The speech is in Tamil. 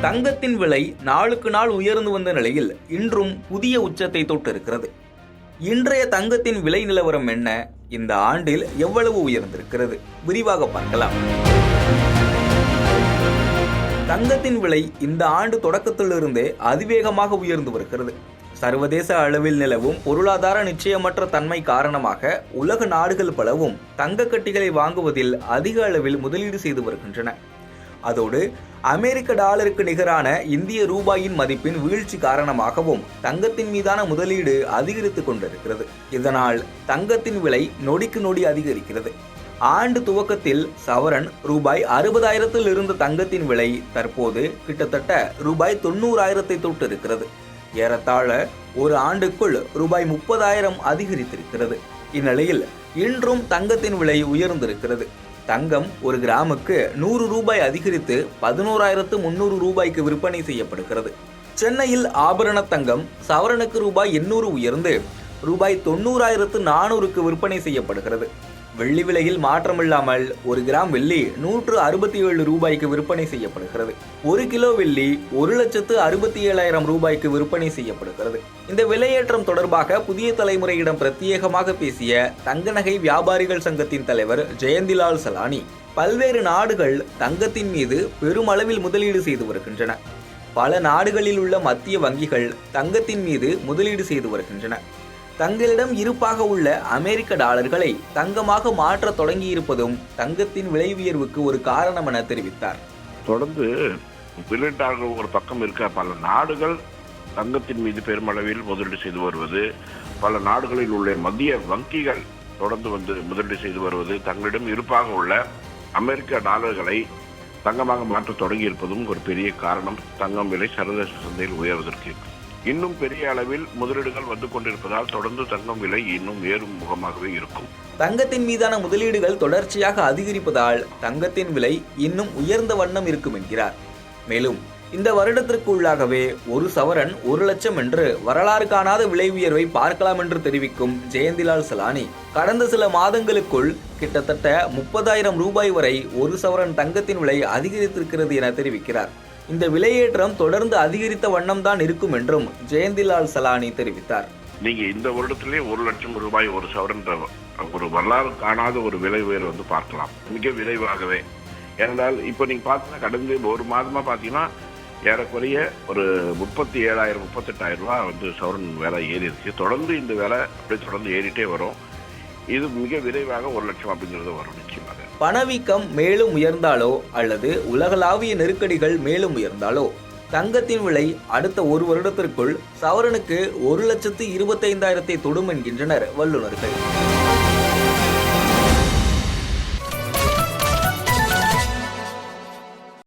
தங்கத்தின் விலை நாளுக்கு நாள் உயர்ந்து வந்த நிலையில் இன்றும் புதிய உச்சத்தை தொட்டிருக்கிறது. இன்றைய தங்கத்தின் விலை நிலவரம் என்ன? இந்த ஆண்டில் எவ்வளவு உயர்ந்திருக்கிறது? விரிவாக பார்க்கலாம். தங்கத்தின் விலை இந்த ஆண்டு தொடக்கத்திலிருந்தே அதிவேகமாக உயர்ந்து வருகிறது. சர்வதேச அளவில் நிலவும் பொருளாதார நிச்சயமற்ற தன்மை காரணமாக உலக நாடுகள் பலவும் தங்க கட்டிகளை வாங்குவதில் அதிக அளவில் முதலீடு செய்து வருகின்றன. அதோடு அமெரிக்க டாலருக்கு நிகரான இந்திய ரூபாயின் மதிப்பின் வீழ்ச்சி காரணமாகவும் தங்கத்தின் மீதான முதலீடு அதிகரித்து கொண்டிருக்கிறது. இதனால் தங்கத்தின் விலை நொடிக்கு நொடி அதிகரிக்கிறது. ஆண்டு துவக்கத்தில் சவரன் ரூபாய் 60,000 இருந்த தங்கத்தின் விலை தற்போது கிட்டத்தட்ட ரூபாய் 90,000 தொட்டிருக்கிறது. ஏறத்தாழ ஒரு ஆண்டுக்குள் ரூபாய் 30,000 அதிகரித்திருக்கிறது. இந்நிலையில் இன்றும் தங்கத்தின் விலை உயர்ந்திருக்கிறது. தங்கம் ஒரு கிராமுக்கு 100 ரூபாய் அதிகரித்து 11,300 ரூபாய்க்கு விற்பனை செய்யப்படுகிறது. சென்னையில் ஆபரண தங்கம் சவரனுக்கு ரூபாய் 800 உயர்ந்து ரூபாய் 90,400க்கு விற்பனை செய்யப்படுகிறது. வெள்ளி விலையில் மாற்றமில்லாமல் ஒரு கிராம் வெள்ளி 167 ரூபாய்க்கு விற்பனை செய்யப்படுகிறது. 1 கிலோ வெள்ளி 1,67,000 ரூபாய்க்கு விற்பனை செய்யப்படுகிறது. இந்த விலையேற்றம் தொடர்பாக புதிய தலைமுறையிடம் பிரத்யேகமாக பேசிய தங்க நகை வியாபாரிகள் சங்கத்தின் தலைவர் ஜெயந்திலால் சலானி, பல்வேறு நாடுகள் தங்கத்தின் மீது பெருமளவில் முதலீடு செய்து வருகின்றன. பல நாடுகளில் உள்ள மத்திய வங்கிகள் தங்கத்தின் மீது முதலீடு செய்து வருகின்றன. தங்களிடம் இருப்பாக உள்ள அமெரிக்க டாலர்களை தங்கமாக மாற்ற தொடங்கியிருப்பதும் தங்கத்தின் விலை உயர்வுக்கு ஒரு காரணம் என தெரிவித்தார். தொடர்ந்து முதலீட்டாளர்கள் ஒரு பக்கம் இருக்க பல நாடுகள் தங்கத்தின் மீது பெருமளவில் முதலீடு செய்து வருவது, பல நாடுகளில் உள்ள மத்திய வங்கிகள் தொடர்ந்து முதலீடு செய்து வருவது, தங்களிடம் இருப்பாக உள்ள அமெரிக்க டாலர்களை தங்கமாக மாற்ற தொடங்கியிருப்பதும் ஒரு பெரிய காரணம் தங்கம் விலை சர்வதேச சந்தையில் உயர்வதற்கு. இன்னும் பெரிய அளவில் முதலீடுகள் வந்து கொண்டிருப்பதால் தொடர்ந்து தங்கம் விலை இன்னும் ஏறும் முகமாகவே இருக்கும். தங்கத்தின் மீதான முதலீடுகள் தொடர்ச்சியாக அதிகரிப்பதால் தங்கத்தின் விலை இன்னும் உயர்ந்த வண்ணம் இருக்கும் என்கிறார். மேலும் இந்த வருடத்திற்குள்ளாகவே ஒரு சவரன் 1 லட்சம் என்று வரலாறு காணாத விலை உயர்வை பார்க்கலாம் என்று தெரிவிக்கும் ஜெயந்திலால் சலானி, கடந்த சில மாதங்களுக்குள் கிட்டத்தட்ட 30,000 ரூபாய் வரை ஒரு சவரன் தங்கத்தின் விலை அதிகரித்திருக்கிறது என தெரிவிக்கிறார். இந்த விலையேற்றம் தொடர்ந்து அதிகரித்த வண்ணம் தான் இருக்கும் என்றும் ஜெயந்திலால் சலானி தெரிவித்தார். நீங்க இந்த வருடத்திலே 1 லட்சம் ரூபாய் ஒரு சவரன் ஒரு வரலாறு காணாத ஒரு விலை உயர்வு பார்க்கலாம் மிக விரைவாகவே. ஏனென்றால் இப்போ நீங்க பார்த்தீங்கன்னா கடந்த ஒரு மாதமா பார்த்தீங்கன்னா ஏறக்குறைய ஒரு 37,000 38,000 ரூபாய் சவரன் விலை ஏறி இருக்கு. தொடர்ந்து இந்த விலை அப்படியே தொடர்ந்து ஏறிட்டே வரும். இது மிக விரைவாக 1 லட்சம் அப்படிங்கிறது வரும் நிச்சயமாக. பணவீக்கம் மேலும் உயர்ந்தாலோ அல்லது உலகளாவிய நெருக்கடிகள் மேலும் உயர்ந்தாலோ தங்கத்தின் விலை அடுத்த ஒரு வருடத்திற்குள் சவரனுக்கு 1,25,000 தொடும் என்கின்றனர் வல்லுநர்கள்.